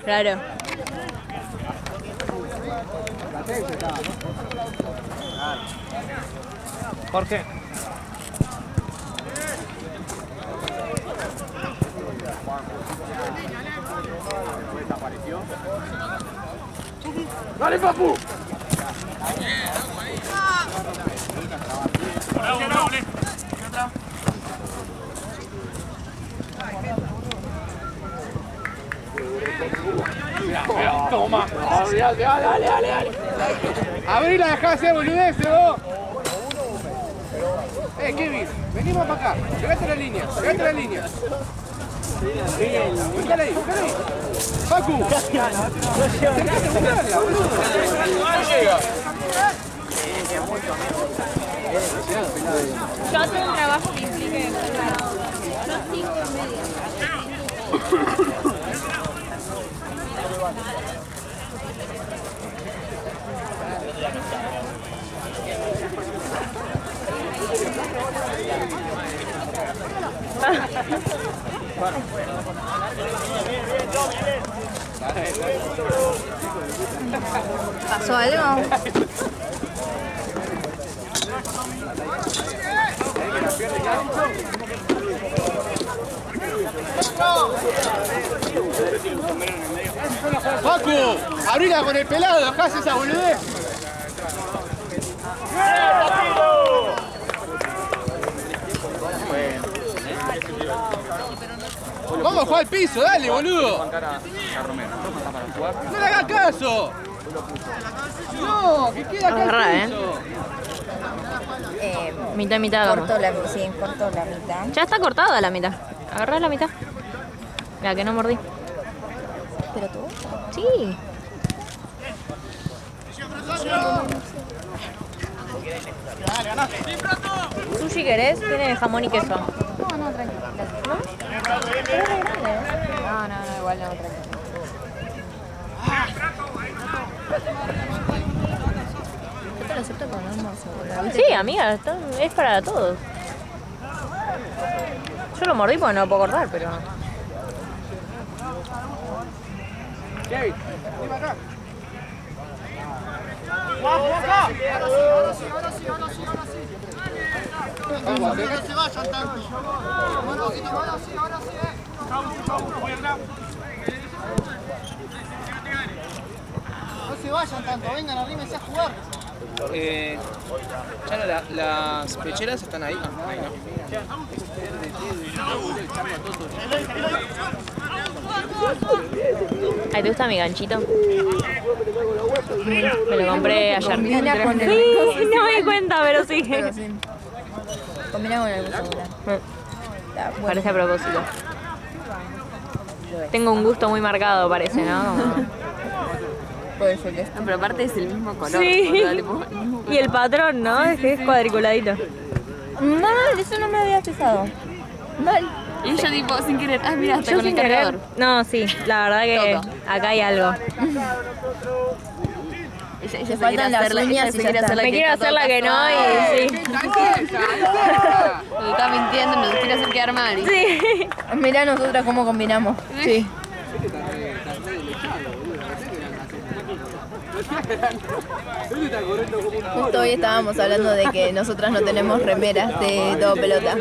Claro. Jorge. ¡Dale, papu! Toma. Dale. Abrí la dejá de hacer boludeces, vos. Kevin, venimos para acá. Llegate a la línea. Buscala ahí. Facu. Acercate a buscarla, boludo. Yo hago un trabajo que implique yo 5:30. ¿Pasó algo? Facu, abrila con el pelado, dejás esa boludez. Vamos a jugar al piso, dale, boludo. No le hagas caso. No, que queda acá Agarrá, el piso. Mitad, vamos. Corto la mitad. Ya está cortada la mitad. Agarrá la mitad. La que no mordí. ¿Pero tú? Sí. ¿Sushi querés? Tiene jamón y queso. No, tranquilo. ¿No? Pero es re grande, ¿eh? No, igual no, tranquilo. Yo te lo acepto con almuerzo. Sí, amiga, es para todos. Yo lo mordí porque no lo puedo cortar, pero... Kevin, vení para acá. Vamos, no se vayan tanto. Un poquito más, ahora sí, No se vayan tanto, vengan, arrímense a jugar. Ya no, las pecheras están ahí. Ahí no. Ay, ¿te gusta mi ganchito? Me lo compré ayer. Combina con el Sí, no me di cuenta, pero sí. Pero sí. Combina con el buzo volar. Está bueno. Parece a propósito. Tengo un gusto muy marcado, parece, ¿no? Como- Puede ser esto. No, pero aparte es el mismo color. Sí. boludo, tipo, el mismo color. Y el patrón, ¿no? Es que es cuadriculadito. Mal, eso no me había fijado. Mal. Y yo tipo, sin querer, mira, hasta Yo con el sin querer... cargador. No, sí, la verdad que Todo. acá hay algo. Ella Te se faltan quiere las hacer la- uñas ella y se ya quiere está. hacer la Me que quiero está hacer la que no todo y sí. casual. Nos está mintiendo, nos quiere hacer quedar mal. Sí. Mirá nosotras cómo combinamos. Sí. Justo hoy estábamos hablando de que nosotras no tenemos remeras de todo pelota.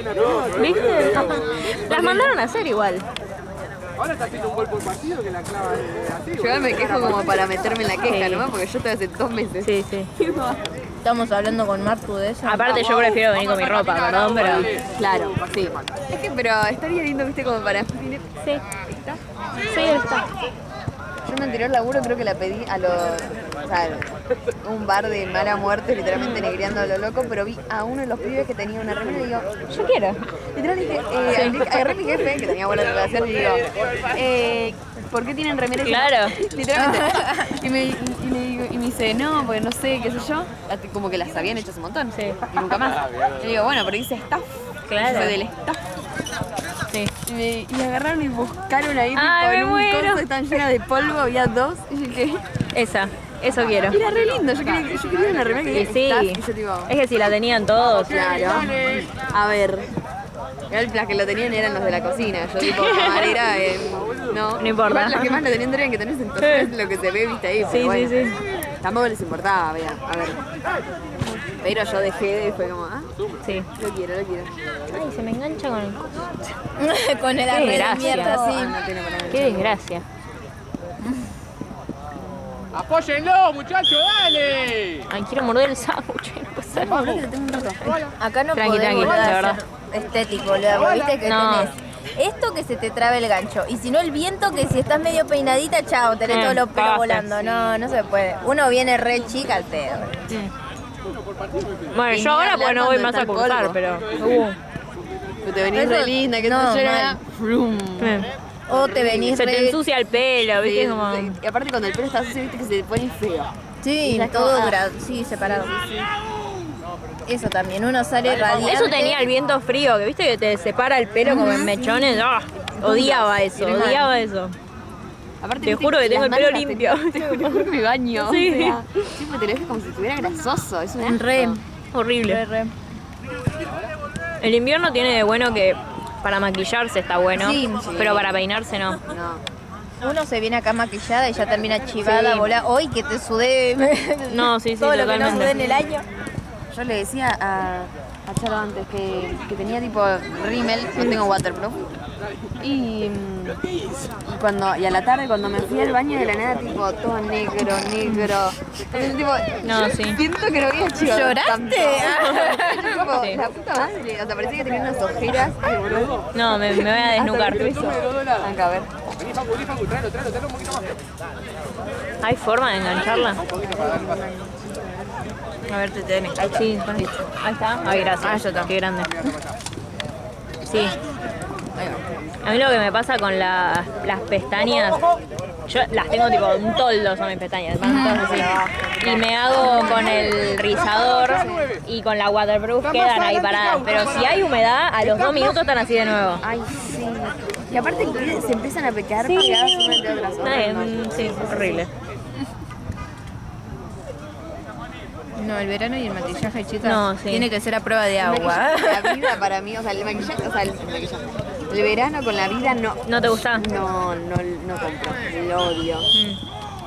¿Viste? Las mandaron a hacer igual. Ahora está haciendo un gol por partido que la clava así. Yo igual me quejo como para meterme en la queja, Sí. ¿no? Porque yo estoy hace 2 meses. Sí, sí. Estamos hablando con Martu de eso. Aparte yo prefiero venir con mi ropa, perdón, pero... Claro, sí. Es que, pero estaría lindo, viste, como para... Sí. Sí, está. Yo en mi anterior laburo creo que la pedí a los... O sea, un bar de mala muerte, literalmente negreando a lo loco, pero vi a uno de los pibes que tenía una remera y digo, Yo quiero. literal dije, agarré a mi jefe, que tenía buena relación, y digo, ¿por qué tienen remeras? Claro. Literalmente. Y me dice, no, porque no sé, qué sé yo. Como que las habían hecho hace un montón. Sí. Y nunca más. Y digo, bueno, pero dice staff. Claro. Fue del staff. Sí. Y agarraron y buscaron ahí Ay, me tipo, en un muero. coso tan llena de polvo, había 2. Y yo dije, Eso quiero. era re lindo, yo quería una remera que Y diga sí. staff. Y yo tipo, Es que si la tenían todos. claro. A ver, Igual las que lo tenían eran los de la cocina. Yo tipo camarera, no importa. Igual las que más lo tenían tenían que tener entonces lo que se ve, viste ahí. Sí, Pero sí, bueno, sí. tampoco les importaba, vea, a ver. Pero yo dejé y fue como, Sí. lo quiero. Ay, se me engancha con el coso. Con el Qué arre de gracia. mierda, sí. no tiene para nada. Qué desgracia. ¡Apóyenlo, muchachos! ¡Dale! Ay, quiero morder el sándwich. No puede ser. Vamos, que tengo un rato. Acá no Tranqui, podés, tranqui, boluda, de verdad. ser estético, boluda, porque viste que No. tenés esto que se te trabe el gancho, y si no el viento que si estás medio peinadita, chao, tenés todos los pelos cagaste. volando, no se puede. Uno viene re chica al pedo. Bueno, Y yo ni ahora pues hablar no voy cuando más está a el cursar, polvo. pero... Que te venís Eso- re linda, que no, te llega. mal. Frum. O te venís Se te re... ensucia el pelo, ¿viste? Sí, Como... sí. Y aparte cuando el pelo está sucio, viste que se te pone feo. Sí, Es todo como, sí, separado. Eso también, uno sale radiante. Eso tenía el viento frío, que viste que te separa el pelo como en mechones. ¡Ah! Odiaba eso, odiaba eso. Aparte, Te viste juro que tengo el las pelo mangas limpio. Te juro que me baño. Sí. O sea, siempre te lo dejas como si estuviera grasoso. Es un asco. Re, Horrible. re. El invierno tiene de bueno que para maquillarse está bueno, Sí. pero para peinarse no. No. Uno se viene acá maquillada y ya termina chivada, Sí. volá. Hoy que te sudé. No, sí, sí, todo lo que no totalmente. sudé en el año. Yo le decía a Charo antes que tenía tipo rímel, no tengo waterproof. Y a la tarde cuando me fui al baño de la nada, tipo todo negro. Entonces, tipo, No, yo sí. siento que no voy a chivar. ¿Lloraste? tanto. Yo, tipo, Sí. la puta madre. O sea, parecía que tenía unas ojeras. Ay, boludo. No, me voy a desnucar. Hasta el piso. Acá, a ver. Vení, Facu, tráelo un poquito más. ¿Hay forma de engancharla? A ver, te tenés. Sí, ahí está. Ay, gracias. Ah, ya está. Qué grande. Sí. A mí lo que me pasa con las pestañas, yo las tengo tipo un toldo son mis pestañas, van todas así. Y me hago con el rizador y con la waterproof quedan ahí paradas. Pero si hay humedad, a los 2 minutos están así de nuevo. Ay, sí. Y aparte que se empiezan a pegar pegadas una entre otras. Sí, horrible. No, el verano y el maquillaje, chicas, No, sí. tiene que ser a prueba de El agua. maquillaje, la vida para mí, o sea, el maquillaje, el verano con la vida no ¿No te gusta? compro, lo odio.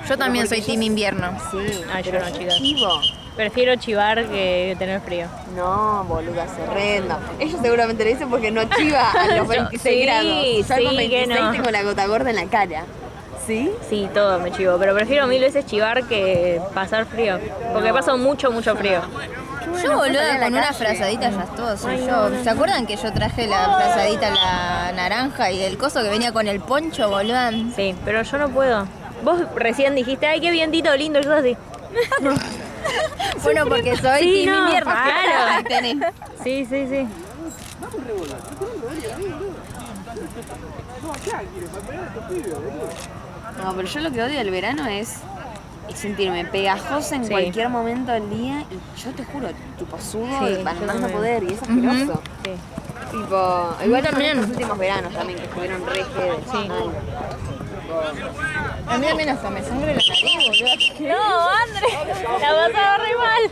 Yo también soy team invierno. Sí, Ay, yo pero no, chicas. chivo. Prefiero chivar que tener frío. No, boluda, es horrendo. Ellos seguramente lo dicen porque no chiva a los 26 sí, grados. Yo sí, con que 26 no. tengo la gota gorda en la cara. ¿Sí? Sí, todo me chivo, pero prefiero 1000 veces chivar que pasar frío. Porque paso mucho frío. Yo, boluda, salir a la con una calle. frazadita ya es todo. Soy yo. ¿Se acuerdan que yo traje la frazadita, la naranja y el coso que venía con el poncho, boluda? Sí, pero yo no puedo. Vos recién dijiste, ay, qué vientito lindo, yo así. Bueno, porque soy Sí, team no, invierno. claro. Ahí tenés. Sí, sí, sí. No, pero yo lo que odio del verano es sentirme pegajosa en Sí. cualquier momento del día y yo te juro, tipo sudo Sí, de para yo más no también. poder y es asqueroso. Sí. Tipo, igual también. también los últimos veranos también que estuvieron re heavy. Sí. A mí al menos hasta me sangre la nariz, boluda. No, André, la pasaba re mal.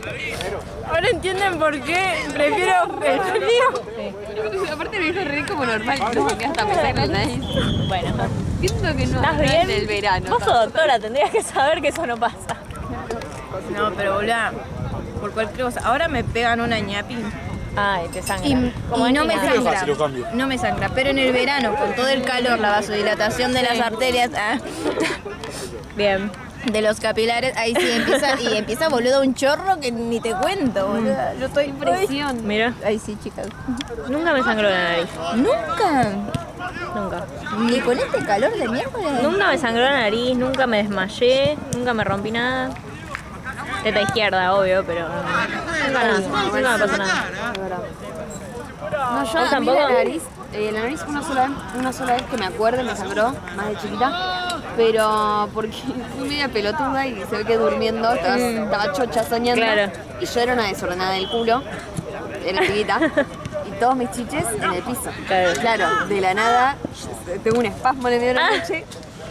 Ahora entienden por qué prefiero el frío. Aparte me dijo re como normal, no, que hasta me saca la nariz. Bueno, Siento que no, ¿estás no es bien? del verano. Vos sos doctora, tendrías que saber que eso no pasa. No, pero boluda, por cualquier cosa. Ahora me pegan una ñapi. Ay, te sangra. Y Como no me Nina. sangra. No me sangra. Pero en el verano, con todo el calor, la vasodilatación de las arterias, Bien. de los capilares, ahí sí empieza, boludo, un chorro que ni te cuento, boludo. Yo estoy Presión. Mira, Ay, sí, chicas. nunca me sangró la nariz. Nunca. Nunca. Ni con este calor de miércoles. Nunca me sangró la nariz, nunca me desmayé, nunca me rompí nada. Teta izquierda, obvio, pero nunca nada. Nunca me pasó nada. De verdad. No, yo ¿Vos a mí tampoco? la nariz una sola vez que me acuerde me sangró, más de chiquita, pero porque fui media pelotuda y se ve que durmiendo estaba chocha soñando Claro. y yo era una desordenada del culo, era chiquita, y todos mis chiches en el piso. Claro. De la nada, tengo un espasmo en el medio de la noche,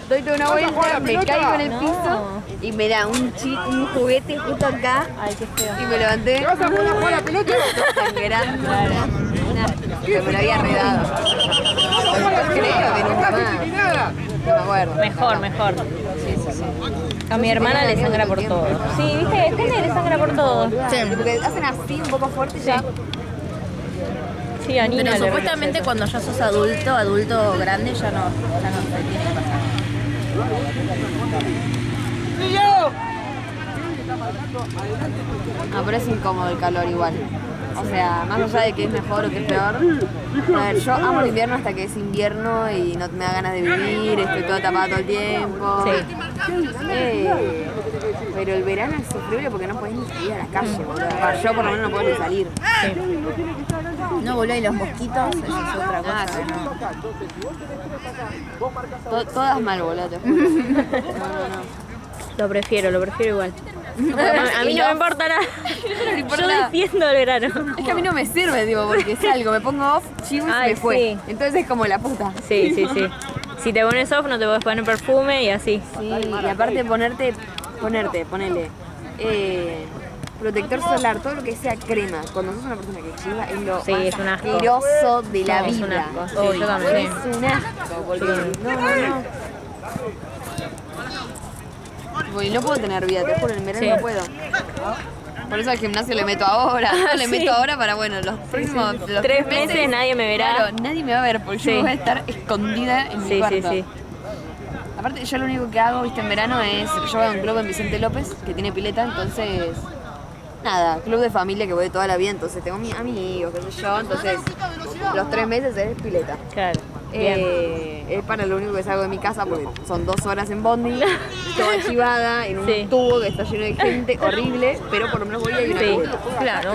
doy toda una vuelta, me caigo en el No. piso y me da un juguete justo acá Ay, qué feo. y me levanté ¿Te vas a poner a jugar a la pelota? sangrando. porque me lo había redado. Creo que nunca más. No me acuerdo. Mejor. Sí. A mi hermana le sangra por todo. Sí, viste, Stella le sangra por todo. Sí, porque hacen así un poco fuerte y ya. Sí, a Nina Pero le supuestamente cuando ya sos adulto grande, ya no te tiene que pasar. No, pero es incómodo el calor igual. O sea, más allá de que es mejor o que es peor. A ver, yo amo el invierno hasta que es invierno y no me da ganas de vivir, estoy toda tapada todo el tiempo. Sí. Pero el verano es sufrible porque no podés ni salir a la calle, boludo. Yo por lo menos no puedo ni salir. No, boludo, y los mosquitos, eso es otra cosa. Todas mal, boludo, te juro. No. Lo prefiero igual. A mí no me importa nada. No importa Yo nada. defiendo el verano. Es que a mí no me sirve, digo, porque salgo, me pongo off, chivo y se Ay, me fue. sí. Entonces es como la puta. Sí. Si te pones off no te puedes poner perfume y así. Sí, y aparte ponele protector solar, todo lo que sea crema. Cuando sos una persona que chiva es lo Sí, más es un asco. asqueroso de la No, es vida. un asco. Sí, yo también. Es un asco, boludo. No. Y no puedo tener vida, te juro, en verano Sí. no puedo. Por eso al gimnasio le meto ahora. Le meto ahora para, bueno, los próximos los 3 meses nadie me verá. Claro, nadie me va a ver porque Sí. yo voy a estar escondida en mi Sí. cuarto. Aparte, yo lo único que hago, viste, en verano es, yo voy a un club en Vicente López, que tiene pileta, entonces, nada, club de familia que voy de toda la vida, entonces tengo mis amigos, qué sé yo, entonces, los 3 meses es pileta. Claro. Bien. Es para lo único que salgo de mi casa porque son 2 horas en bondi, toda chivada, en un Sí. tubo que está lleno de gente, horrible, pero por lo menos voy a ir a Sí, una claro.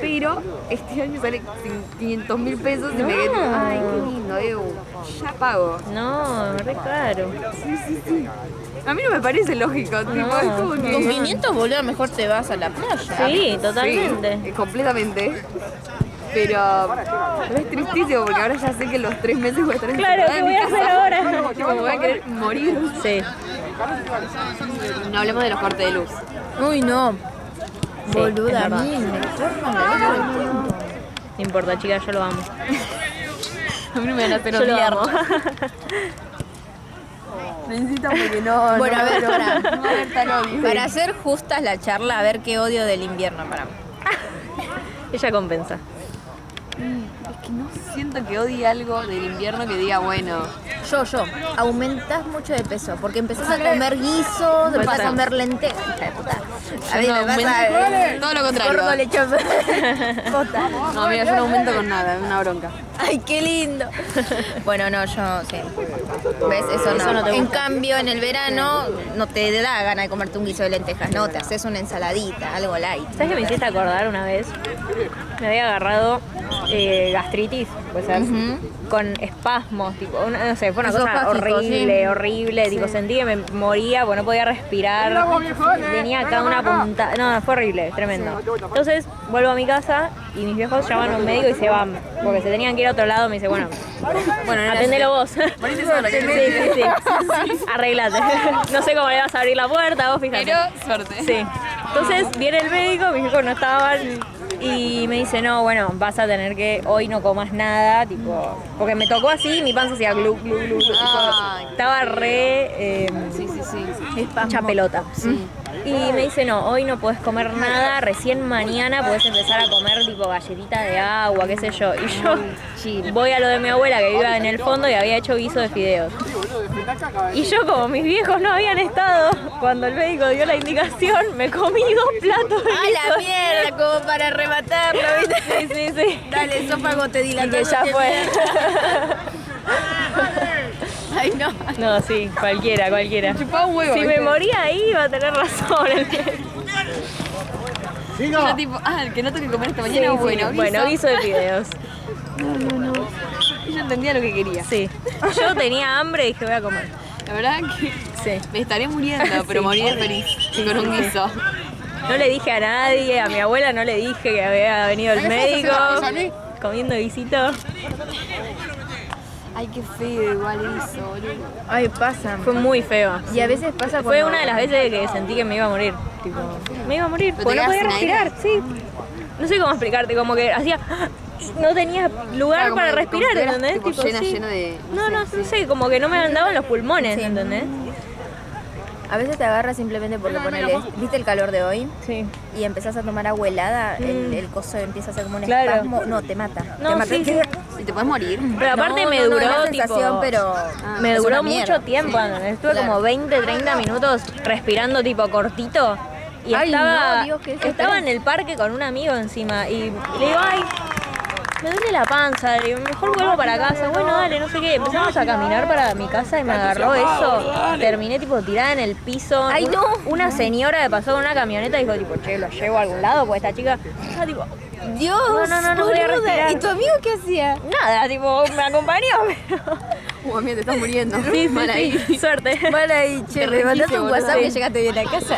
Pero este año sale 500.000 pesos y me quedé, ay, qué lindo, ya pago. No, re caro. A mí no me parece lógico, tipo, es como que... Con 500, boludo, mejor te vas a la playa. Sí, totalmente. Sí, completamente. Pero es tristísimo porque ahora ya sé que los 3 meses voy a estar Claro, encerrada ¿qué en voy mi a hacer casa. ahora? Tipo, me voy a querer morir. Sí. No hablemos de los cortes de luz. Uy, no. Sí, Boluda, es a verdad. mí me cortan la luz. No importa, chicas, yo lo amo. A mí no me van a hacer Yo lo odiar. amo. Necesito porque no. Bueno, a ver, no va a haber tal odio. Para hacer justas la charla, a ver qué odio del invierno para mí. Ella compensa. Es que no siento que odie algo del invierno que diga, bueno. Yo, aumentás mucho de peso porque empezás a comer guisos, empezás a comer lentejas. Hija de puta. A mí me pasa Todo lo contrario. gordo lechoso. Posta. No, mira, yo no aumento con nada, es una bronca. Ay, qué lindo. Bueno, no, yo sí. ¿Ves? Eso no. En cambio, en el verano no te da gana de comerte un guiso de lentejas, no, te haces una ensaladita, algo light. ¿Sabes qué me hiciste acordar una vez? Me había agarrado gastritis, puede ser, con espasmos, tipo, no sé, fue una Esos cosa básicos, horrible, tipo, sentí que me moría, porque no podía respirar, tenía acá una punta, no, fue horrible, tremendo. Entonces, vuelvo a mi casa y mis viejos llaman a un médico y se van, porque se tenían que ir a otro lado, me dice, bueno, atendelo vos. Sí. Arreglate. No sé cómo le vas a abrir la puerta, vos fíjate. Pero, suerte. Sí. Entonces viene el médico, mis hijos no estaban y me dice, no, bueno, vas a tener que, hoy no comas nada, tipo, porque me tocó así, mi panza hacía glu, glu, glu, glu, Ay, estaba re Sí. hecha pelota. Y me dice, no, hoy no puedes comer nada, recién mañana puedes empezar a comer tipo galletitas de agua, qué sé yo. Y yo voy a lo de mi abuela que vive en el fondo y había hecho guiso de fideos. Y yo, como mis viejos no habían estado, cuando el médico dio la indicación, me comí 2 platos de ¡A guiso. la mierda! Como para rematarlo, ¿viste? Sí. Dale, esófago te Y dilató. que ya fue. Ay, no. No, sí, cualquiera. Chupaba un huevo. Si me ¿viste? moría ahí, iba a tener razón. Yo tipo, el que no tengo que comer esta mañana, bueno, Guiso de fideos. Ella entendía lo que quería. Sí. Yo tenía hambre y dije, voy a comer. La verdad que Sí. me estaré muriendo, pero moriré feliz con un guiso. No le dije a nadie, a mi abuela no le dije que había venido el médico. Comiendo guisito. Ay, qué feo igual eso, boludo. Ay, pasa. Fue muy feo. Y a veces pasa cuando... Fue una de las veces que sentí que me iba a morir. Tipo, me iba a morir, ¿Pero porque te no podía quedas sin aire? respirar, sí. No sé cómo explicarte, como que hacía... no tenía lugar Claro, para como respirar, que eras, ¿entendés? tipo, lleno de... No sé, como que no me andaban los pulmones, Sí. ¿entendés? A veces te agarra simplemente porque ponele, ¿viste el calor de hoy? Sí. Y empezás a tomar agua helada, el coso empieza a ser como un Claro. espasmo. No, te mata. No, te mata. sí, sí. ¿Y te puedes morir? Pero aparte me no, duró es la tipo... sensación, pero me es duró una mierda. mucho tiempo, ¿entendés? Estuve Claro. como 20, 30 minutos respirando tipo cortito. Y Ay, estaba, no, Dios, qué estaba estrés. en el parque con un amigo encima y le digo, ay, me duele la panza, le digo, mejor vuelvo para casa. Bueno, dale, no sé qué. Empezamos a caminar para mi casa y me agarró eso. Terminé tipo tirada en el piso. Ay, no. Una señora que pasó con una camioneta dijo tipo, che, lo llevo a algún lado, pues esta chica estaba tipo, Dios, no voy a boluda. respirar. ¿Y tu amigo qué hacía? nada, tipo, me acompañó, pero... Amigo, te estás muriendo. Sí, Mal ahí. sí, suerte. Vale, ahí, che, me mandaste un boluda. WhatsApp que llegaste bien a casa.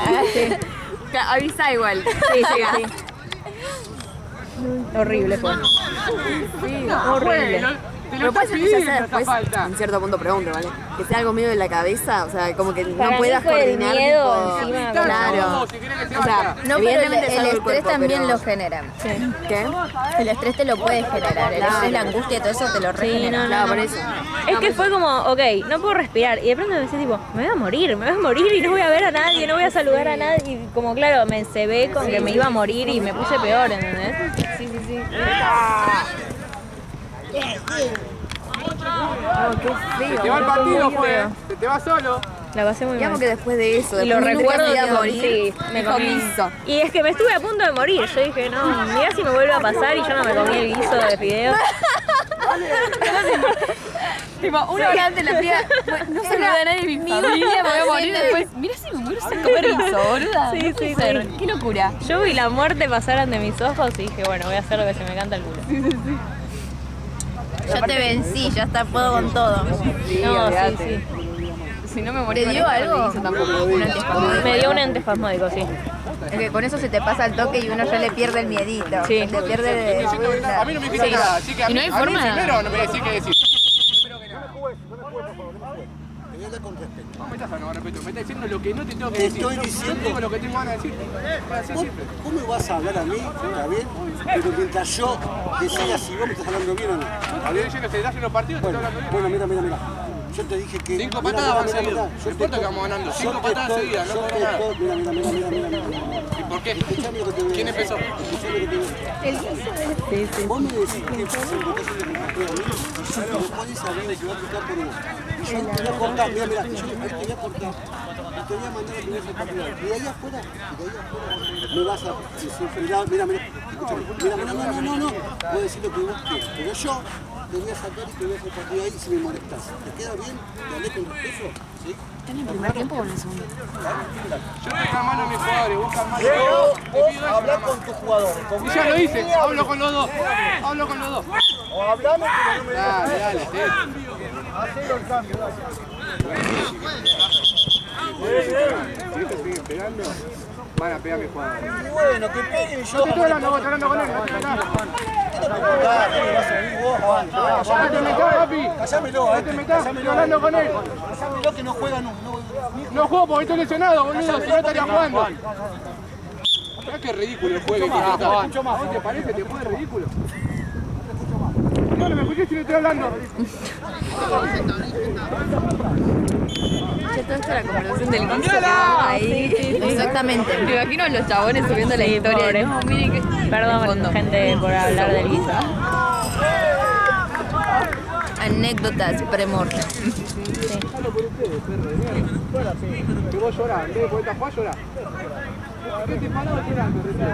Avisa igual. Sí, sí. Horrible fue. Horrible. Te Pero lo puede estás ser que ya sea pidiendo esta después, falta. en cierto punto pregunto, ¿vale? Que sea algo medio de la cabeza, o sea, como que Para no mí puedas fue el coordinar. miedo tipo, encima, claro. Si querés que se O sea, vaya. No, pero evidentemente es el algo del estrés cuerpo, también pero- lo genera. ¿Qué? El estrés te lo puede generar. El estrés, la angustia y todo eso te lo regenera. no, Claro, por eso. Es que fue como, ok, no puedo respirar. Y de pronto me decía tipo, me voy a morir y no voy a ver a nadie, no voy a saludar a nadie. Y como claro, me encebé con que me iba a morir y me puse peor, ¿entendés? Sí, sí, sí. Se te va el partido, Fe. Se te va solo. La pasé muy Digamos mal. que después de eso, Y lo después de recuerdo, nunca tipo, morir, sí, me dijo comí. guiso. Y es que me estuve a punto de morir. Yo dije, no, mira si me vuelve a pasar y yo no me comí el guiso de fideos. Tipo, una hora antes la piba, no saludé a nadie de mi familia, me voy a morir después. Mira si me muero sin comer guiso, boluda. Sí, No sí, puede ser. sí. Qué locura. Yo vi la muerte pasar ante mis ojos y dije, bueno, voy a hacer lo que se me canta el culo. Yo te vencí, ya está, puedo con todo. No, sí, olvídate. sí. Si no me morí ¿Te con dio esto, algo? no me guiso tampoco. Un antiespasmódico. Me dio un ente espasmódico, sí. Es que con eso se te pasa el toque y uno ya le pierde el miedito. Sí. Le pierde de... A mí no me dijiste nada, así que a Y mí, no hay a mí forma. primero no me decís qué decir. No me estás hablando con respeto, me estás diciendo lo que no te tengo que Te decir. estoy Yo diciendo. te digo lo que tengo ganas de decir. Así es ¿Vos, simple. vos me vas a hablar a mí, está bien? Pero mientras yo decida si vos me estás hablando bien o no. Yo te ¿Está estoy bien? diciendo que se das en los partidos, te Bueno, estoy hablando bien. mira. Yo te dije que... 5 mira, patadas van mira, seguidas. mira, No yo importa te que vamos ganando. yo 5 te patadas estoy- seguidas, no yo pasa te nada. estoy- ¿Y por qué? Escuchame lo que te voy a ¿Quién decir. empezó? Escuchame lo que te voy a decir. Vos me decís que es el botazo de mi partido a mí, y yo no podés saber de que va a tocar por vos. Y yo te voy a cortar, mira, yo ahí te voy a cortar. Y te voy a mandar a que veas el partido. Y de ahí afuera, me vas a decir, mira, escúchame, mira, no. Puedo decir lo que vos quieras, pero yo te voy a sacar y te voy a hacer partido ahí si me molestas. ¿Te queda bien? ¿Te hablé con respeto? ¿Sí? ¿Están en el primer tiempo o en el segundo? Yo estoy calmando a mis jugadores, vos calmando. Te pido eso Habla nada más. con tus jugadores. Y ya lo hice, hablo con los dos. Hablo con los dos. O hablame, pero no me Dale, sí. hacelo el cambio, dale. Si estos siguen pegando, van a pegar a mis jugadores. Bueno, que peguen y yo... No te estoy hablando, vos estás hablando con él, no te hablando. No te metas, papi. Callámelo, No te metas, estoy hablando con él. Callámelo que no juega, no. No juego porque estoy lesionado, boludo, si no estaría jugando. ¿Sabes qué ridículo el juego que está? ¿No te parece? ¿Te puede ridículo? No me escuché si no estoy hablando. Ya toda esta la conversación del guiso que vamos ahí. Exactamente. Me imagino a los chabones subiendo la historia. pobre. No, miren que... Perdón, gente, por hablar del guiso. Anécdotas premortem. Hablo por ustedes, perro de mierda. Que vos llorás, en vez de poder jugar, llorás. ¿Qué te paró llorando recién?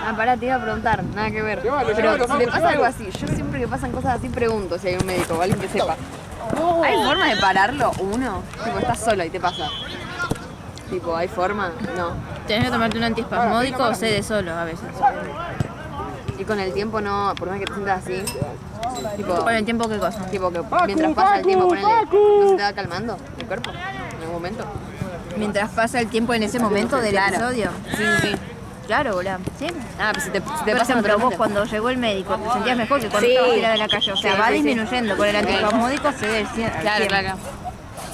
Ah, pará, te iba a preguntar, nada que ver. Llévalo, Pero llévalo, si vamos, te pasa llévalo. algo así, yo siempre que pasan cosas así pregunto si hay un médico o alguien que sepa. ¿Hay forma de pararlo? Uno, tipo, estás solo y te pasa. Tipo, ¿hay forma? No. Tenés que tomarte un antiespasmódico o cede solo a veces. Y con el tiempo no, por más que te sientas así, tipo, ¿Con el tiempo qué cosa? tipo que mientras pasa el tiempo, ponele, ¿no se te va calmando el cuerpo en algún momento? Mientras pasa el tiempo en ese momento del Claro. episodio. Sí. Claro, boludo. Sí. Ah, pero si te Por pasa ejemplo, vos naturalmente. cuando llegó el médico te sentías mejor que cuando Sí. estabas tirada en la calle. O sea, Sí, va sí, sí. disminuyendo. Con el antiespasmódico se ve al 100. Claro.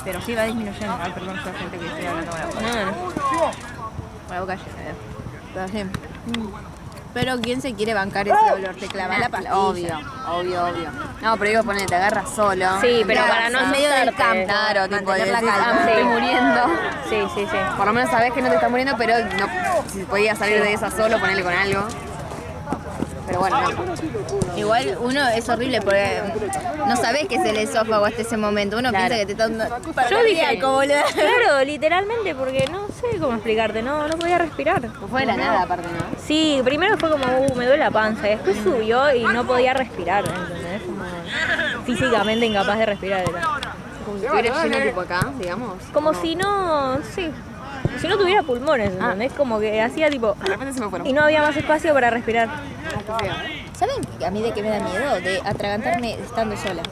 Pero sí va disminuyendo. Ay, perdón, soy gente que estoy hablando con la boca. No, Con la boca llena. Pero sí. Pero ¿quién se quiere bancar ese dolor? Te clava la pastilla. Obvio. No, pero digo, ponele, te agarras solo. Sí, pero para no en medio del asustarte. campo. Claro, tipo, Mantener la decís, calma. me estoy Sí. muriendo. Sí. Por lo menos sabés que no te estás muriendo, pero no, si podías salir de esa solo, ponerle con algo. Pero bueno, no. Igual uno es horrible porque no sabés qué es el esófago hasta ese momento. Uno Claro. piensa que te está dando... Yo dije, boludo. claro, literalmente, porque no sé cómo explicarte, no podía respirar. No fue de la nada, aparte, ¿no? Sí, primero fue como, me duele la panza, y después subió y no podía respirar, ¿entendés? Como físicamente incapaz de respirar era. Como si estuviera lleno tipo acá, digamos. Como si no, sí, si no tuviera pulmones, ¿entendés? Como que hacía tipo, De repente se me fueron. y no había más espacio para respirar. ¿Saben a mí de qué me da miedo? De atragantarme estando sola.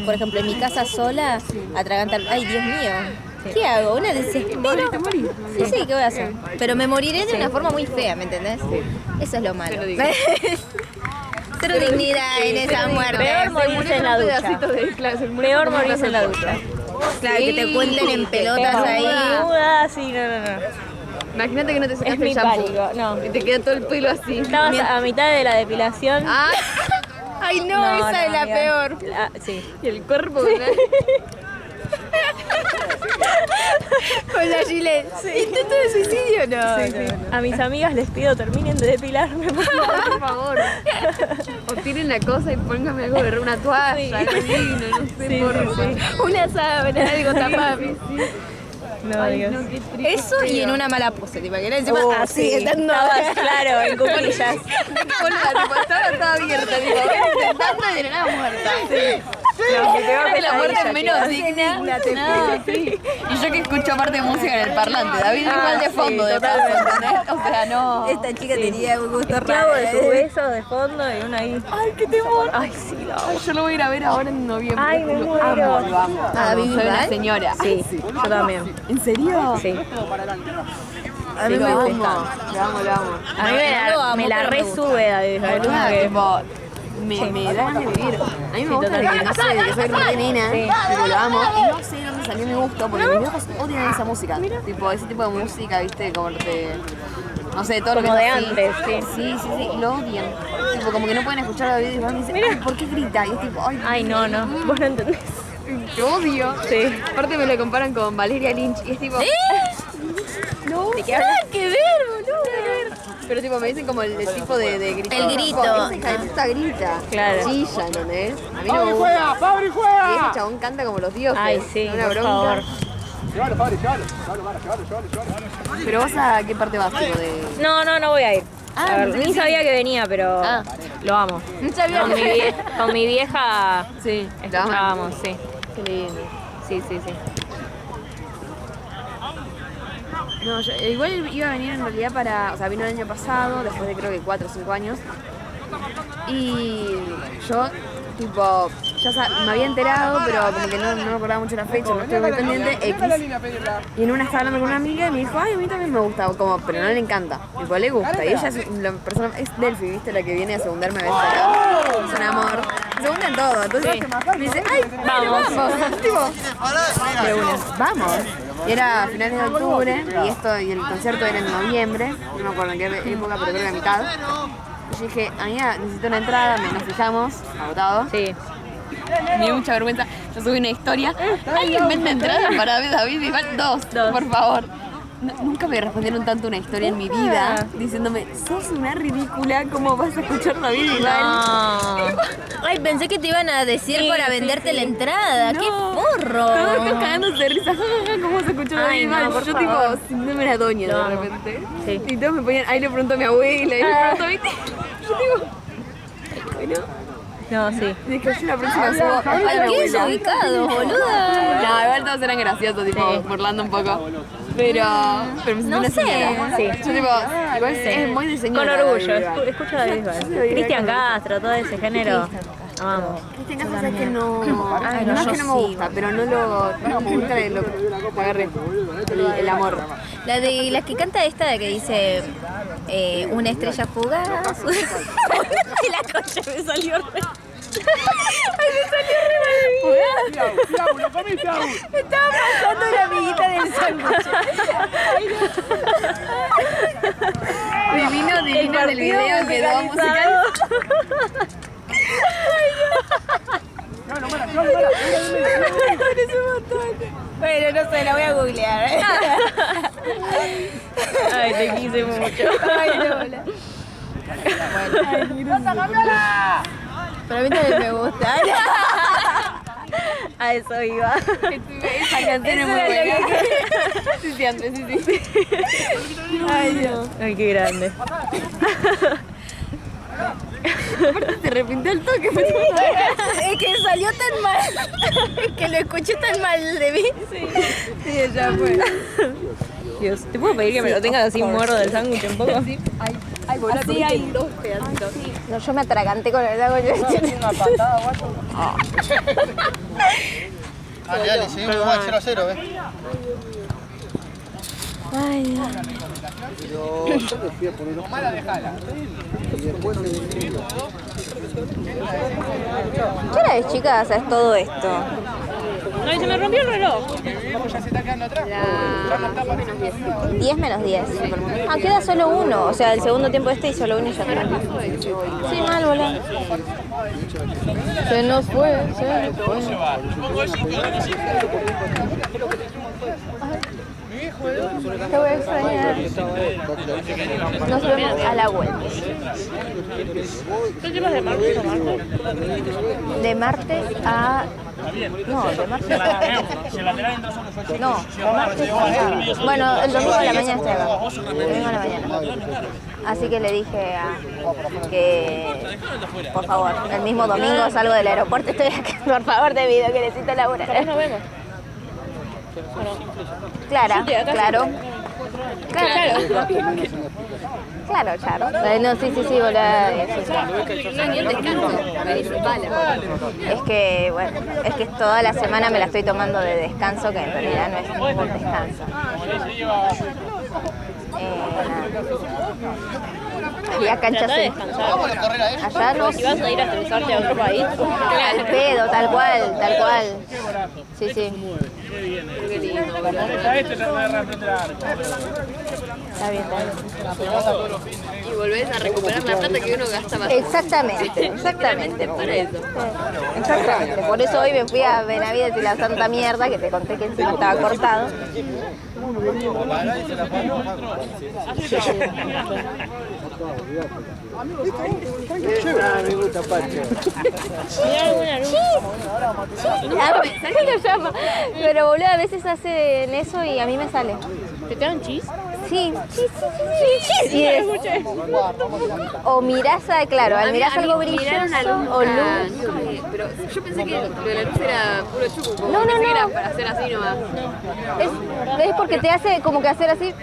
Por ejemplo, en mi casa sola, atragantarme... Ay, Dios mío. ¿Qué hago? Una desespero. Sí, ¿qué voy a hacer? Pero me moriré de una forma muy fea, ¿me entendés? Eso es lo malo. Cero dignidad en esa muerte. Peor morirse en la ducha. Peor morirse en la ducha. Claro, que te cuenten en pelotas ahí. Muda, sí, no. Imagínate que no te Es sacaste mi el shampoo. pánico, no. Y te queda todo el pelo así. Estabas a mitad de la depilación. Ay, no, esa es la amiga. peor. Sí. Y el cuerpo, ¿no? Con la gilet. ¿Intento de suicidio? No. A mis amigas les pido terminen de depilarme, por favor. Por favor. O tiren la cosa y póngame algo de una toalla, algo digno, no sé, por Una sábana, algo tapame. No, Dios. qué triste. Eso y en una mala pose, tipo, que era encima así, Sí, estando... estabas, claro, en cuclillas. Boluda, tipo, estaba abierta, digo, intentando y de la nada muerta. La muerte es menos digna. No, sí. Y yo que escucho aparte música en el parlante, David igual de fondo de paso, ¿entendés? O sea, no. Esta chica tenía un gusto ¿Qué hago raro. de sus besos de fondo y uno ahí? Ay, qué temor. Ay, sí, lo Ay, yo lo voy a ir a ver ahora en noviembre. Ay, me Lo muero. amo, lo amo. ¿A David Soy una Bisbal? señora. Sí, yo también. ¿En serio? Sí. A mí Sí, me lo gusta. amo. Lo amo, lo amo. A mí me la resube David Bisbal, como Boluda, que- tipo, me da ganas de vivir. A mí me gusta de que, no sé, de que soy re nena, Sí. pero lo amo. Y no sé dónde salió mi gusto, porque mis viejos odian esa música. Tipo, ese tipo de música, viste, como de... No sé, todo lo que Como es de así. antes, sí. Sí, lo odian. Tipo, como que no pueden escuchar a David y me dicen, ay, ¿por qué grita? Y es tipo, ay, Ay, no, vos no entendés. te odio. Sí. Aparte me lo comparan con Valeria Lynch y es tipo... No, Nada que ver, boludo. pero tipo me dicen como el tipo de grito. El grito. Tipo, esa hija de puta grita. Claro. Chilla, ¿entendés? A mí no me ¡Fabri gusta. juega! ¡Fabri Y ese juega! chabón canta como los dioses. Ay, sí, Una por bronca. favor. Llévalo, Fabri, llévalo. Llévalo. Pero vos a qué parte vas, tipo de... No voy a ir. A ver, ni sabía que venía, pero Ah. lo amo. No sabía Con con mi vieja Sí, escuchábamos, sí. Qué lindo. Sí. No, yo, igual iba a venir en realidad para... O sea, vino el año pasado, después de creo que 4 o 5 años. Y yo, tipo, me había enterado, pero como que no me acordaba mucho la fecha, no estoy muy pendiente. X. Y en una estaba hablando con una amiga y me dijo, ay, a mí también me gusta, como, pero no le encanta. Tipo, le gusta. Y ella es la persona, es Delphi, ¿viste? La que viene a segundarme a veces acá. Es un amor. Segunda en todo. Entonces me dice, ay, Vamos. Tipo, de una, vamos. Y era a finales de octubre y el concierto era en noviembre, no me acuerdo en qué época, pero creo que a mitad. Y yo dije, amiga, necesito una entrada, nos fijamos, agotado. Sí. Me dio mucha vergüenza. Yo subí una historia. ¿Alguien vende entradas para ver David Bisbal? Dos, por favor. Nunca me respondieron tanto una historia en mi vida diciéndome, sos una ridícula, ¿cómo vas a escuchar David Bisbal? No. Ay, pensé que te iban a decir Sí, para sí, venderte sí. la entrada. ¡Qué porro! Todos están cagándose de risa. ¿Cómo se escuchó David Ay, no, Bisbal? por Yo favor. tipo, sintiéndome la doña Lo de amo. repente. Sí. Y todos me ponían, ahí le pregunto a mi abuela, y le pregunto a mi tía. Yo digo, bueno, No, sí. dije, yo la próxima subo. Ay, Ay, qué desubicado, boluda. No, igual todos eran graciosos, tipo, Sí. burlando un poco. Pero me sentí No una sé. señora. Sí. Yo tipo, igual es muy de señora. Con orgullo. David Bisbal. Escucho a David Bisbal. Cristian Castro, todo ese género. Amamos. Cristian Castro es que no, Ay, no no, es que yo no me sí. gusta, pero no nunca le agarré el amor. La de la que canta esta de que dice una estrella fugaz. Y la concha me salió re. Ay, me salió re mal. Fiabu, lo comí, Fiabu. Estaba pasando la amiguita del sándwich. Divino, divino. vieron el video que quedó musical? Bueno, no sé, la voy a googlear. Ay, te quise mucho. Ay, no, hola. Pero a mí también me gusta. A eso iba. Esa canción es muy buena. Sí, siempre, sí. Ay, Dios. Ay, qué grande. Se arrepintió el toque. Es que salió tan mal. Es que lo escuché tan mal de mí. Sí, ya fue. Dios, ¿te puedo pedir que me lo tengas así muerto del sándwich un poco? Así hay dos pedacitos. No, yo me atraganté con el agua. Dale, dale, seguimos igual 0-0, ¿ves? Ay, Dios. Pero yo les fui a poner los y después se decidió. ¿Qué hora es, chicas? Es todo esto. Ay, se me rompió el reloj. 10 menos 10. Ah, queda solo uno. O sea, el segundo tiempo y solo uno y ya está. Sí, mal, boludo. Se nos fue. Te voy a extrañar. Nos vemos a la vuelta. ¿Qué llevas de martes a martes? De martes a... No, de martes a... No, de martes a... Bueno, el domingo a la mañana estoy acá. El domingo a la mañana. Así que le dije que... Por favor, el mismo domingo salgo del aeropuerto, estoy acá. Por favor, te pido que necesito laburar. Nos vemos. Claro. Claro, Charo. No, sí, boludo. Es que, bueno, es que toda la semana me la estoy tomando de descanso, que en realidad no es ningún descanso. Había canchas en... Allá no. ¿Y vas a ir a estresarte a otro país? Al pedo, tal cual. Sí. Está bien. Y volvés a recuperar la plata que uno gasta más. Exactamente. Para eso. Exactamente. Por eso hoy me fui a Benavides y la santa mierda, que te conté que encima estaba cortado. Me gusta Pacho. ¿Sabes lo llama? Pero boludo, a veces hacen eso y a mí me sale. ¿Te dan chis? Sí. Y es- o mirás, claro, al mirás algo brilloso o luz. Pero yo pensé que lo de la luz era puro chucu. No. Pensé que era para hacer así nomás. Es porque te hace como que hacer así,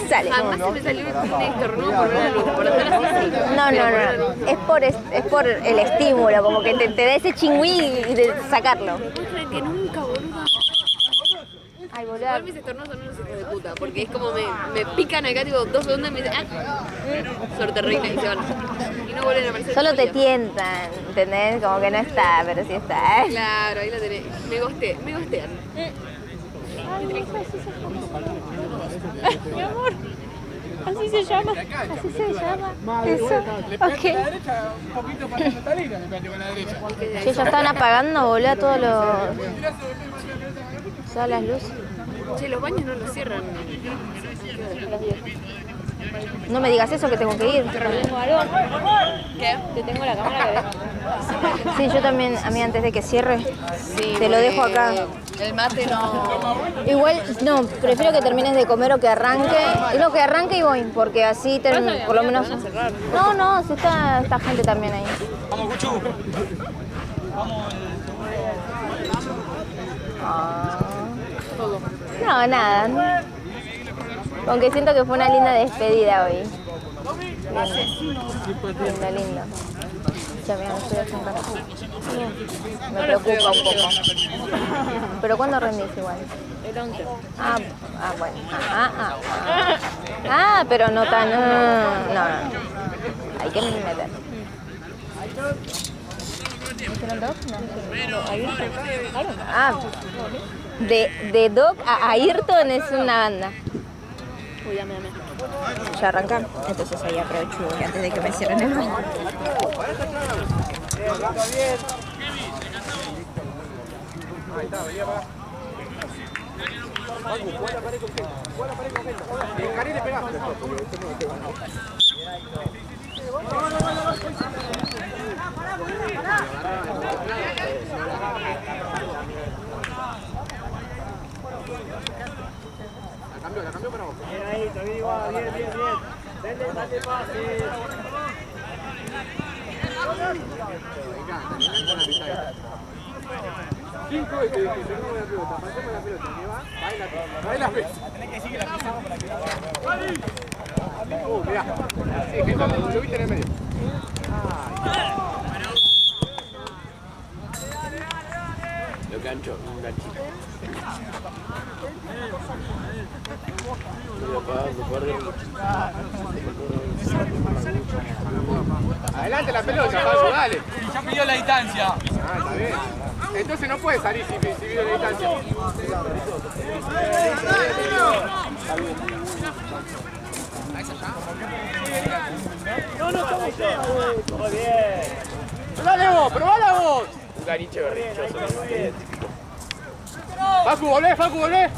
sale. Jamás se me salió un estornudo por ver la luz. Por hacer así, sí. No. Es por el estímulo, como que te da ese chingüí y de sacarlo. ¿Puedes creer que nunca, boludo? Ay, Igual boludo. mis estornudos son unos hijos de puta, porque es como me pican acá, tipo 2 segundos y me dicen, suerte reina, y se van. Y no vuelven a aparecer. Solo te tientan, ¿entendés? Como que no está, pero sí está. Claro, ahí la tenés. Me gostean. Mi amor, así se llama. Así se llama. Eso. Ok. Un poquito para la salida, le pegate con la derecha. Sí, ya están apagando, boludo, todos los... Todas las luces. Che, los baños no los cierran. No me digas eso, que tengo que ir. ¿Tengo algo? ¿Qué? Te tengo la cámara que ves. Sí, yo también, a mí antes de que cierre, te lo dejo acá. El mate no. Igual, no, prefiero que termines de comer o que arranque. No, que arranque y voy, porque así por lo menos... No, sí está gente también ahí. Vamos, Cuchu. No, nada. Aunque siento que fue una linda despedida hoy. Lindo. Ya mira, me estoy haciendo un carajo. Me preocupa un poco. Pero ¿cuándo rendís igual? El 11. Bueno. Pero no tan... No. Hay que meter. ¿Hicieron dos? No. De Doc a Ayrton es una banda. Uy, dame. Ya arrancan, entonces ahí aprovecho que antes de que me cierren el baño. Ahí está, venía para acá. Juega la pared con gente. Juega la pared con gente. Cari le pegaste. La cambió para vos. Bien ahí, todavía igual, bien. Dale pase. Me encanta la pisada. 5 y te dije, tenemos la pelota, pasemos la pelota, que va, baila, tenés que decir que la pisamos para que la mirá, sí, que lo viste en el medio. Lo gancho, un ganchito. Adelante la pelota, Paco, dale. Ya pidió la distancia. Ah, está bien. Entonces no puede salir si vive la distancia. Muy bien. ¡Probala vos! Un ganiche berrinchoso. Facu, volvé.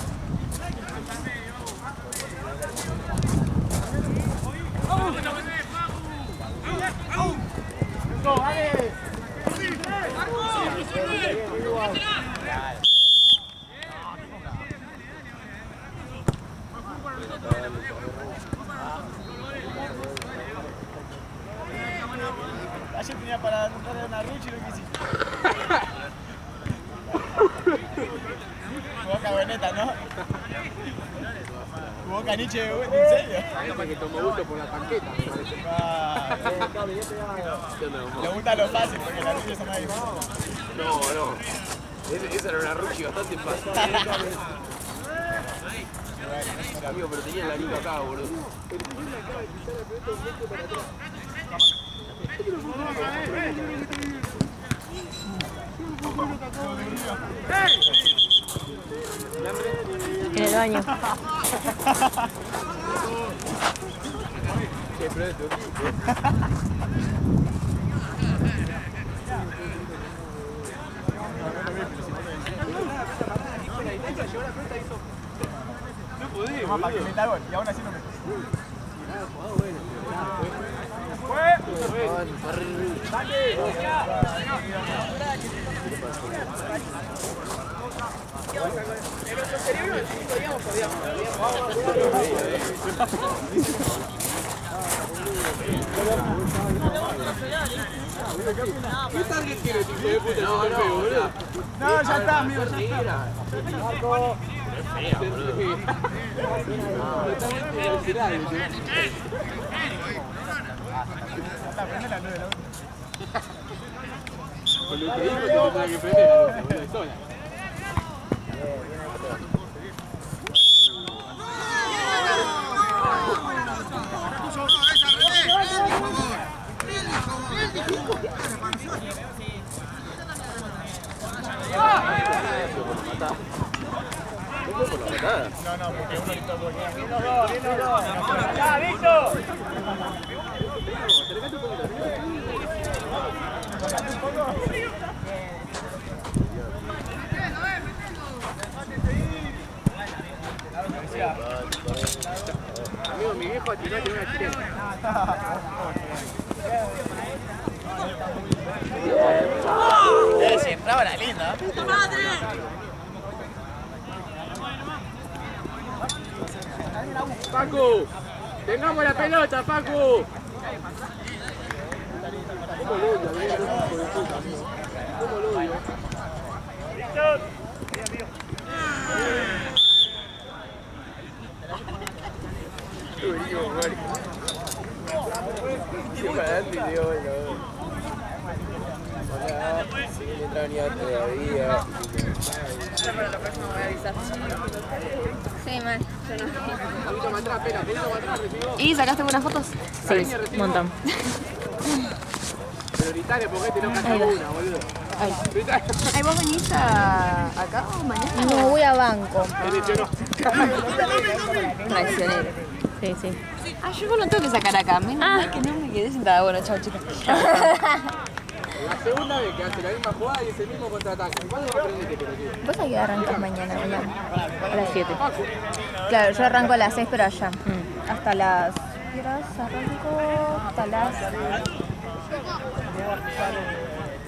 Ayer tenía para darle una rucha y no quisiste. Jugó caboneta, ¿no? Jugó caniche, ¿en serio? Para que tomó gusto por la tanqueta, me parece. Le gusta lo fácil porque la rucha es más difícil. No. Esa era una ruchi bastante fácil. Amigo, pero tenía la nuca acá, boludo. En el baño. Para que meta gol y aún así no me. ¿Qué target tiene el hijo de puta? No, ya está, amigo, ya está. Con lo que dijo, te lo tengo que prender la sola. No, porque uno gritó por bien los dos. ¡Ya, Víctor! Amigo, mi viejo atiró de una chilena. Si entraba era linda. Facu, tengamos la pelota, Facu. ¿Cómo lo odio, amigo? ¿Cómo lo odio? Qué buenísimo, Mario. Qué para adelante y dio bueno. Hola, sí, no entraba ni antes todavía. Sí, man. Poquito más atrás, espera, poquito más atrás, recibo. ¿Y sacaste buenas fotos? Sí, un montón. Pero gritale porque te no canta una, boludo. Gritale. Ay, ¿vos venís acá o mañana? No, voy a banco. Él lesionó. Traicionero. Sí, sí. Ah, yo no tengo que sacar acá. Menos que no me quedé sentada. Bueno, chao, chicos. La segunda vez que hace la misma jugada y ese mismo contraataque. ¿Cuándo aprendiste que lo tiene? ¿Vos a qué hora arrancás mañana, Belén? A las 7. Claro, yo arranco a las 6, pero allá. Hasta las... ¿Qué horas arranco? Hasta las...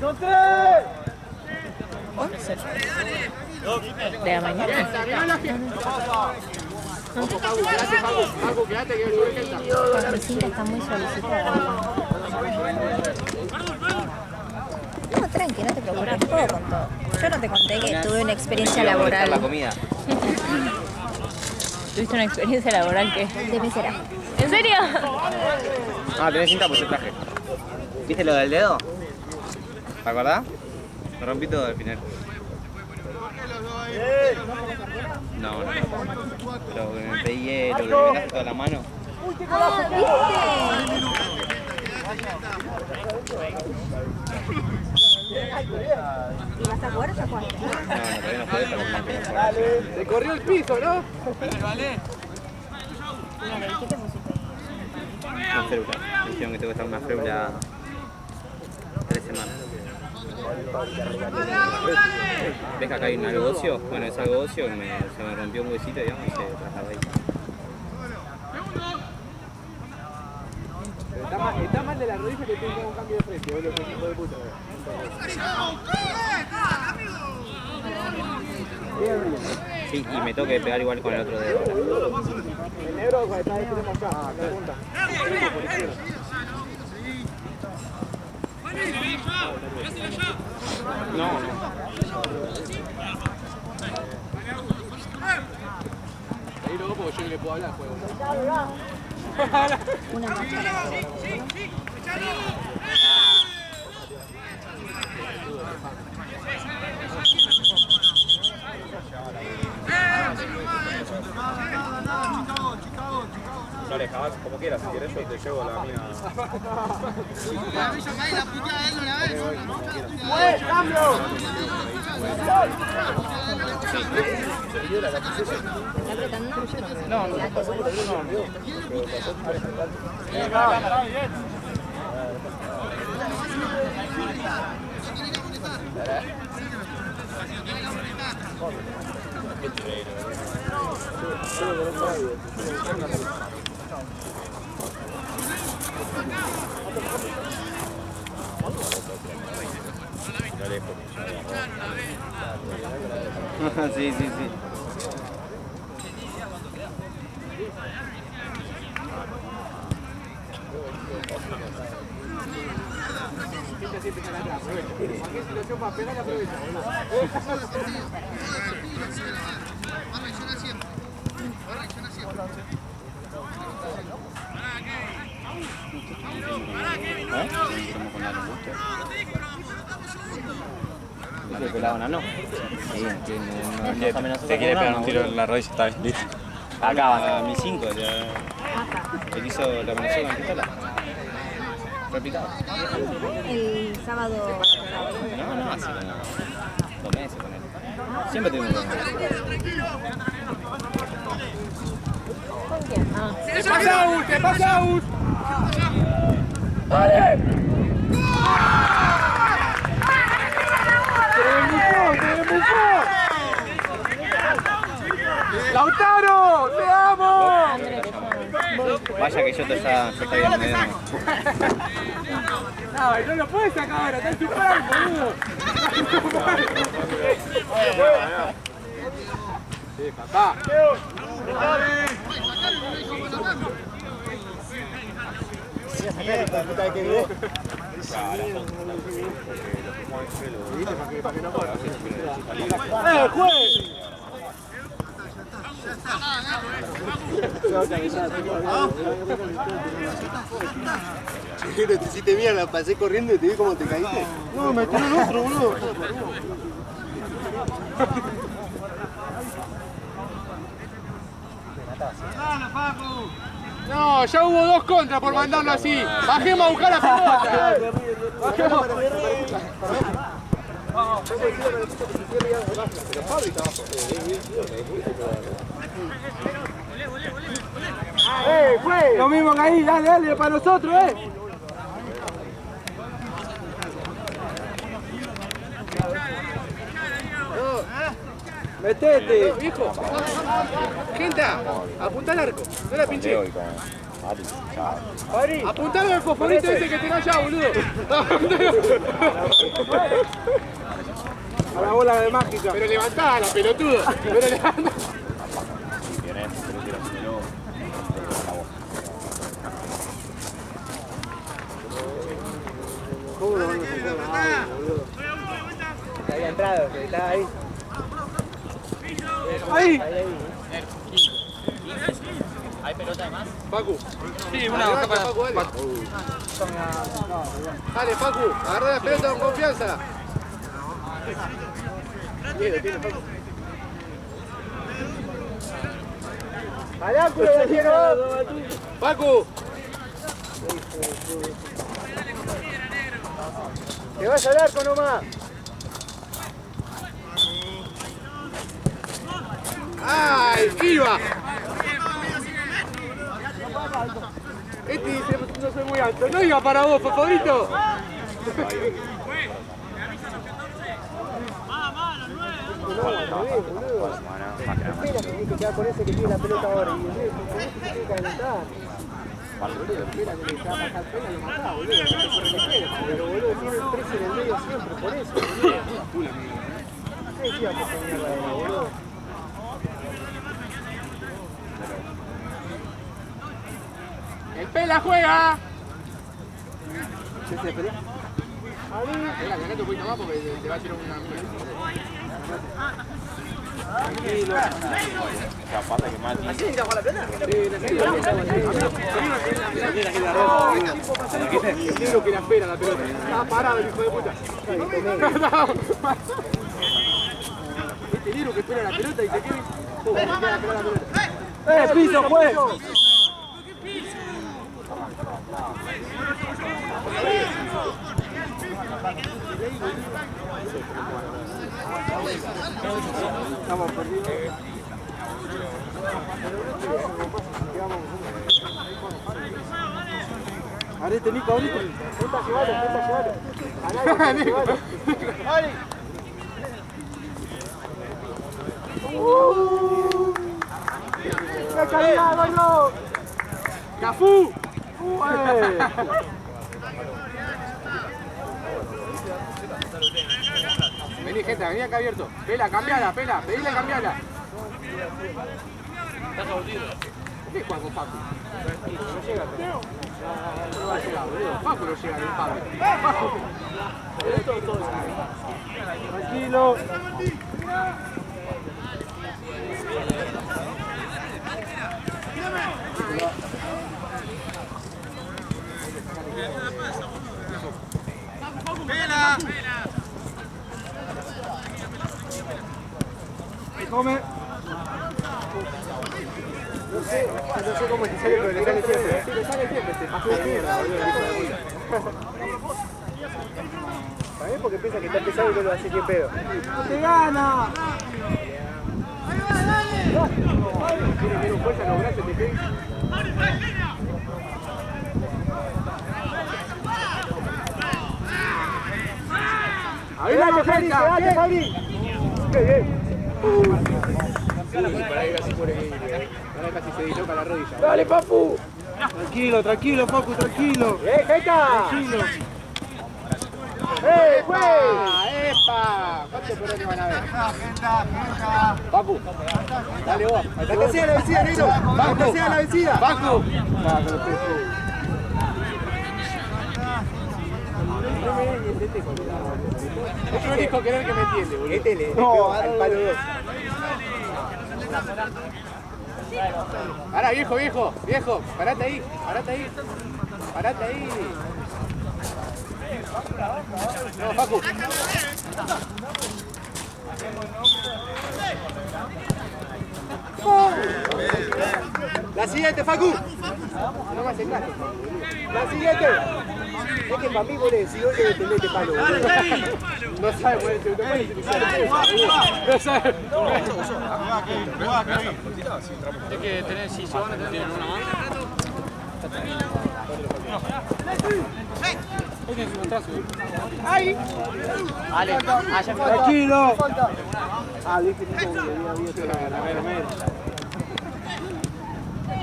¡Son 3! 11. ¿De la mañana? Paco, quédate que yo voy a cantar. La oficina está muy solicitada. No, tranqui, no te preocupes, puedo con todo. Yo no te conté que tuve una experiencia laboral La comida. ¿Tuviste una experiencia laboral que? de mesera. ¿En serio? Ah, tenés cinta por el traje. ¿Viste lo del dedo? ¿Te acordás? Me rompí todo al final. No. Pero que me pedí hielo, que me dejaste toda la mano. Ah, ¿viste? ¿Y vas a jugar o ya jugaste? No, todavía no podés hacer Te corrió el piso, ¿no? una férula. Me dijeron que tengo que estar una férula 3 semanas. ¿Ves que acá hay un algo óseo? Bueno, es algo óseo que se me rompió un huesito, digamos, y se trasladó ahí. Está mal de la rodilla que tenga un cambio de frente, boludo, que hijo de puta. Sí, y me tengo que pegar igual con el otro dedo. El negro está de extremo acá, en la punta. No. Ahí luego porque yo le puedo hablar, juego. Una más para hacer. No le jabas como quieras, si quieres yo te llevo la mía. ¡Cambio! ¿Está apretando? Sí, sí, sí. Cualquier situación para pegar, aprovecha, boludo. ¿Viste que la van a no? Sí, Te quiere pegar un tiro en la rodilla, está bien, listo. Acá va. A mi 5 ya. El hizo la amenazó con la pistola. Fue picado. El sábado. No, hace como 2 meses con él. Siempre tengo un problema. ¿Con quién? Ah. ¡Te pasa, Gus! ¡Te pasa, Gus! ¡Dale! ¡Te empujó! ¡Lautaro! ¡Te amo! Vaya que yo ya está bien. No, no lo puedes sacar ahora, está en su pan, boludo. Sí, papá. ¡Juez! Chiquero, te hiciste mierda, pasé corriendo y te vi cómo te caíste. No, me tiró el otro, boludo. No, ya hubo 2 contras por mandarlo así. Bajemos a buscar la pelota. Bajemos. Fue. Lo mismo que ahí, dale, dale, para nosotros, Metete. Hijo. Quinta, apunta al arco. No la pinché. Apuntalo al fosforito ese que tenés allá, boludo. A la bola de mágica. Pero levantala, pelotudo. Pero levantala. ¿Cómo lo van a sacar? Se había entrado, que estaba ahí. ¡Ahí! ¿Hay pelota de más? Facu. Sí, una Facu, dale. Dale, Facu, agarra la pelota con confianza. Tiene Facu. ¡Al ángulo, Facu! ¡Te vas al arco nomás! ¡Ay, Kiva! Este dice, no soy muy alto. No iba para vos, favorito. Espera, que te queda con ese que tiene la pelota ahora. Y el tiene que adelantar. Espera que le va a pasar pena y lo matá, boludo. Pero boludo, tiene el 13 en el medio siempre, por eso, boludo. ¿Qué decía que esa mierda era, boludo? ¡El Pela juega! ¿Qué se pelea? Pela, sacate un poquito más porque te va a hacer una mierda. Tranquilo. Capaz que mal. ¿Así necesitas jugar la pelota? Sí, el negro que la espera la pelota. Estaba parado el hijo de puta. Este negro que espera la pelota y se queda. ¡Piso, juez! Estamos perdidos. Abrete, Nico, abrete. Intenta llevarlo. ¡Ari! ¡Qué calidad, gordo! ¡Cafú! Vení, gente, vení acá abierto. Pela, cambiala, Pela, pedile cambiala. Estás aburrido. ¿Qué juega con Paco? No llega. No va a llegar, boludo. Paco no llega ni Paco. Tranquilo. ¡Pela! Come. No sé cómo te sale, pero le sale siempre. Sí, le sale siempre este paso de mierda, boludo. ¿Sabés? Porque piensa que está pesado y no lo hace bien pedo. ¡No te gana! Tiene menos fuerza en los brazos, te pegas. ¡Ahí va, Fabri! ¡Qué bien! Para ahí casi por el... Para casi se disloca la rodilla. ¡Dale, Papu! Tranquilo, Papu, tranquilo. ¡Jeta! Tranquilo. ¡Epa! ¿Cuántos perones van a ver? Papu, dale vos. ¡Hasta que sea la vencida, Nino! ¡Hasta que sea la vencida! ¡Papu! Es un hijo querer que me entiende, boludo. Este le pegó al palo 2. Pará, viejo, parate ahí. No, Facu. La siguiente, Facu. No me hace caso. La siguiente. Es que para mí vos le decís hoy que defendés este palo. No sabe poner ese no sabe. Es que tenés, si se van a tener una mano. ¡Ay! Tranquilo. Ah, dije que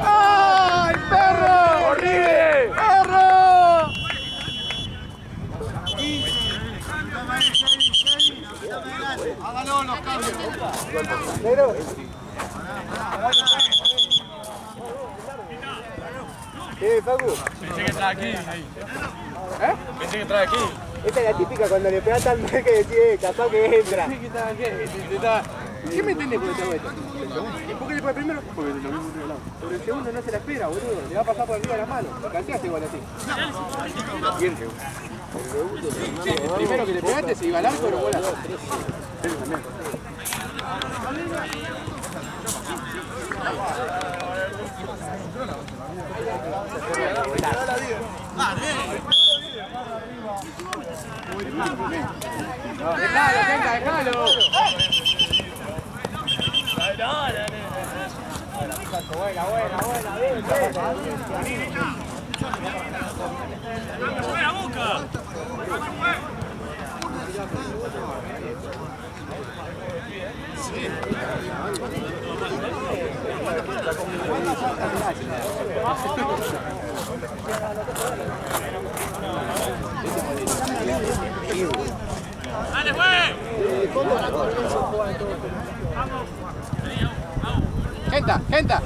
¡ay, perro! ¡Horrible! ¡Perro! Hágalo los cambios. Facu? Pensé que entraba aquí. ¿Eh? Pensé que entraba aquí. Esta es la típica cuando le pegas tan mal que decís, capaz que entra. ¿Qué me entiendes con esta vuelta? ¿Por qué le pone primero? Porque lo mismo de lado. Pero el segundo no se la espera, boludo. Le va a pasar por arriba de las manos. Canseaste igual así. Bien, el primero que le pegaste se iba al arco y lo vuela. Eso también. Dejalo, Kenka, dejalo. ¡Dale, güey! Genta, Genta.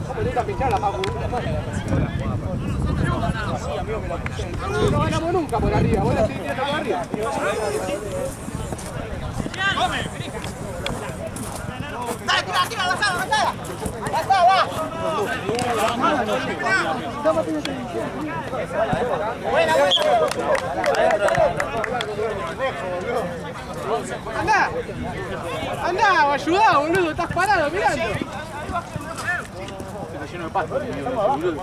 ¿Cómo pinchar la Pacu? No ganamos nunca por arriba, vos la seguís tirando por arriba. ¡Dale, tira, bajada! ¡Bajada! ¡Buena! ¡Andá, ayudá, boludo! ¡Estás parado mirando! Está lleno de pasto, boludo.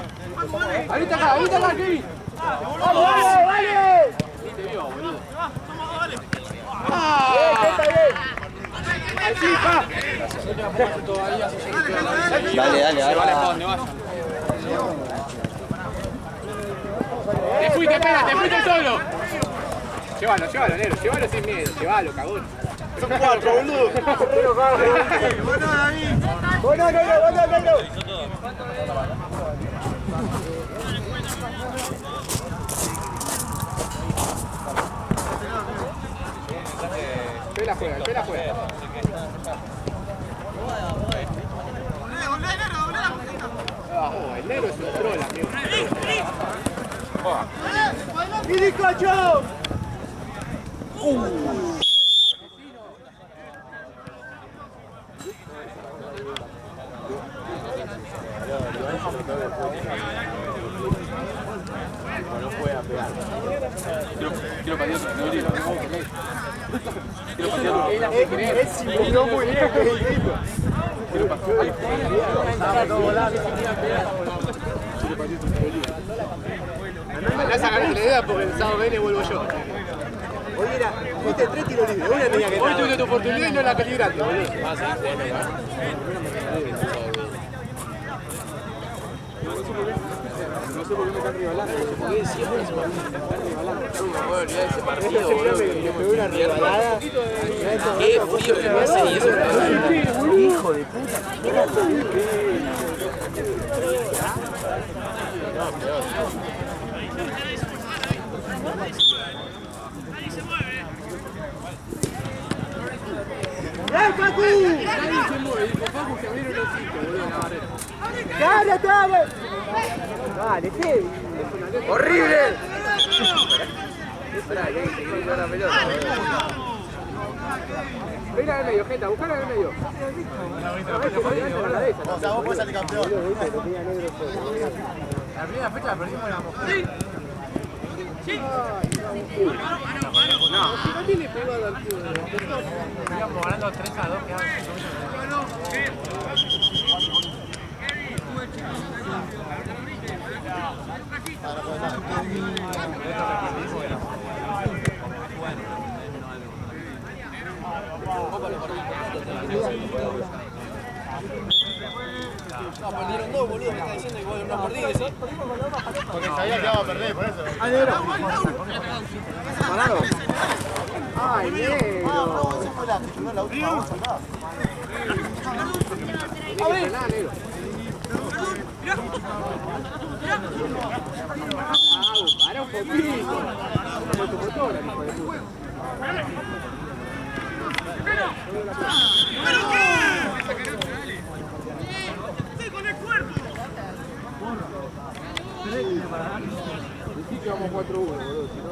Ahorita acá, Kevin. ¡Vamos, dale! Ni te vio, boludo. ¡Ah! ¡Así, pa! Dale. Te fuiste solo. Llévalo, negro, llévalo sin miedo, llévalo, cagón. Son 4, boludo. Bueno, negro. Espera juega. El negro es un troll, amigo. ¡Y cocho! No puede pegar. Quiero patear otro, no quiero patear. Es simuló muy bien el tipo. Quiero patear. Andás a ganar la idea porque el sábado viene vuelvo yo. Oye, fuiste 3 tiros libres. Una tenía que Hoy tuviste tu oportunidad y no la calibraste, boludo. No sé por qué me están regalando. ¿Por qué siempre se me están regalando? No me voy a olvidar de ese partido, boludo. Me pegó una regalada. Qué frío que me hace y eso. Hijo de puta. ¡Dale, Facu! Nadie se mueve, dijo Facu que abrieron los 5, boludo, en la barrera. ¡Dale! ¡Dale, qué! ¡Horrible! Esperá, que hay que seguir con la pelota. Ven al medio, Genta, buscala en el medio. O sea, vos podés salir campeón. La primera fecha la perdimos la mujer. No tiene pegado al culo. Íbamos ganando 3-2, boludo me está diciendo que vos no perdí eso. Porque sabía que iba a perder, por eso. ¡Ah, negro! ¿Parado? ¡Ay, negro! Esa fue la que llegó la última bolsa acá. ¡Abre! ¡Nada, negro! ¡Para un poquito! Como tu motora, hijo de puta. Sí que vamos 4-1, boludo, si no...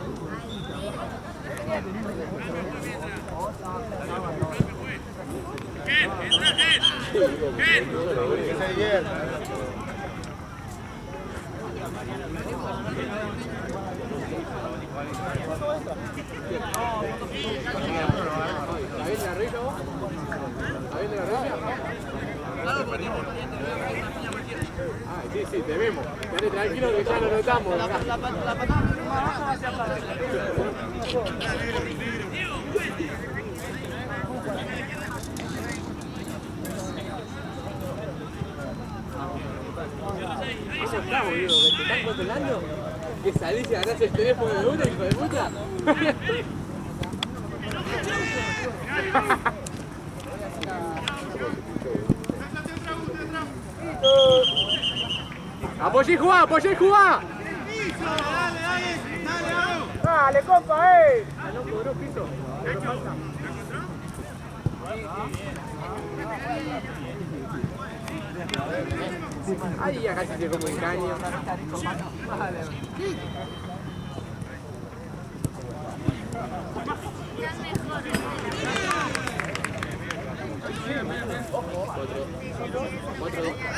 Sí, sí, te vemos. Quédate tranquilo que ya lo notamos. Eso está, boludo, que te están controlando. Que salís y agarrás el teléfono de una, hijo de puta. ¡Apoyé jugá! ¡Apoyé jugá! ¡Dale, compa, no cobró piso. Ahí ya casi se como el caño.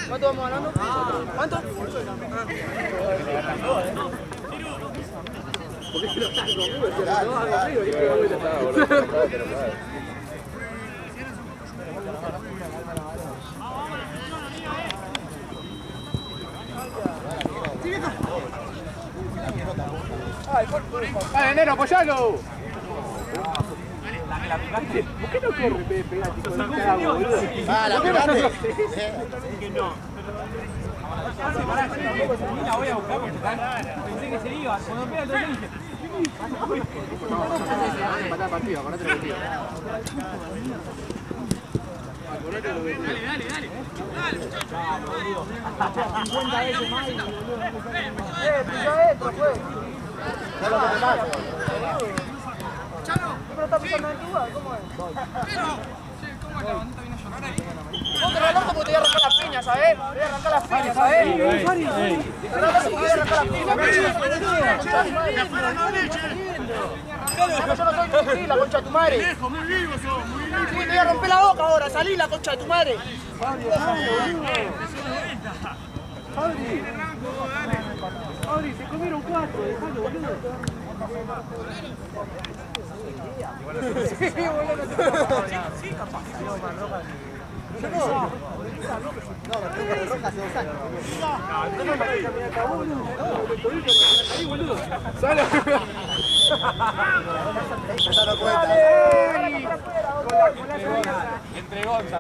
¿Cuánto vamos ganando? ¿Cuánto? ¿Por qué se lo estás conmigo? Se lo hago conmigo y que vuelta estaba, boludo. ¡Dale, nero, apoyalo! ¿Por qué no corre, pegate con el cabo, boludo? ¡Ah, la pegate! Que no. La voy a buscar porque pensé que se iba. Cuando pega el toque dije... Matar el partido, acordate lo que tío. Dale, dale, dale. Dale, muchachos. 50 veces más y... Pisó adentro, fue. No lo que pasa. ¿Pero está pisando en tu lugar? ¿Cómo es? Pero... ¿Cómo la bandita viene a llorar ahí? Vos te reloj porque te voy a arrancar las piñas, ¿sabés? Te voy a arrancar las piñas, ¿sabés? Te voy a arrancar las piñas. Yo no soy tu la concha de tu madre. Viejo, muy vivo sos, muy vivo. Sí, te voy a romper la boca ahora, salí la concha de tu madre. Fabri, se comieron 4, dejalo, boludo. Sí, boludo. Sí, capaz. Yo no. No, me tengo de roja hace 2 años. No, ¡sale! Entre Gonza.